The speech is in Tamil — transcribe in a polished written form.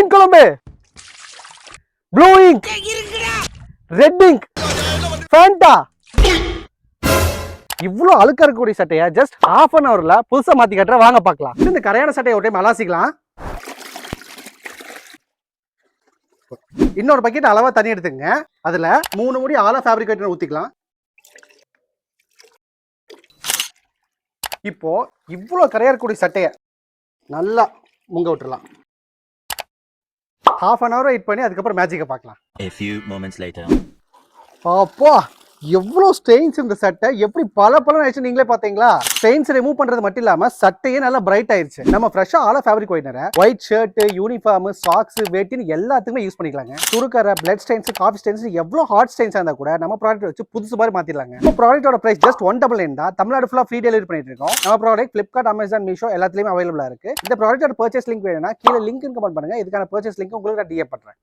மீன் குழம்பு, blue ink, red ink, Fanta. இவ்வளவு அழுக்கா இருக்கக்கூடிய சட்டையை ஜஸ்ட் half an hourல புதுசா மாத்தி கட்டுற. வாங்க பார்க்கலாம். இந்த கரையான சட்டையை ஒரு டைம் அலாசிக்கலாம். இன்னொரு பக்கெட் அளவா தண்ணி எடுத்துங்க. அதுல 3 மூடி ஆலா ஃபேப்ரிக் ஒயிட்னர் ஊத்திக்கலாம். இப்போ இவ்வளவு கரையா இருக்கக்கூடிய சட்டையை நல்லா முங்க விட்டுறலாம். half an hour வெயிட் பண்ணி அதுக்கப்புறம் மேஜிக்கை பார்க்கலாம். A few moments later. அப்பா, எவ்வளோ ஸ்டெயின்ஸ் இந்த சட்டை எப்படி பல ஆயிடுச்சு நீங்களே பாத்தீங்களா? ஸ்டெயின்ஸ் ரிமூவ் பண்றது மட்டும் இல்லாம சட்டையே நல்லா பிரைட் ஆயிருச்சு. நம்ம ஃப்ரெஷ்ஷா ஆலா ஃபேப்ரிக் ஒயிட்னரை ஒயிட் ஷர்ட், யூனிஃபார்ம், சாக்ஸ், வெட்டின்னு எல்லாத்துக்குமே யூஸ் பண்ணிக்கலாங்க. துருக்கரை, பிளட் ஸ்டெயின்ஸ், காஃபி ஸ்டெயின்ஸ் எவ்வளவு ஹாட் ஸ்டெயின்ஸ் இருந்தா கூட நம்ம ப்ராடக்ட் வச்சு புதுசு மாதிரி மாத்திடலாங்க. நம்ம ப்ராடக்ட்டோட பிரைஸ் ஜஸ்ட் 199 தான். தமிழ்நாடு ஃபுல்லா ஃப்ரீ டெலிவரி பண்ணிட்டு இருக்கோம். நம்ம ப்ராடக்ட் Flipkart, Amazon, Meesho எல்லாத்துலயுமே அவைலபிளா இருக்கு. இந்த ப்ராடக்ட்டோட பர்ச்சேஸ் லிங்க் வேணும்னா கீழே லிங்க் கமெண்ட் பண்ணுங்க. இதுக்கான பர்ச்சேஸ் லிங்க் உங்களுக்கு நான் டிஎம் பண்றேன்.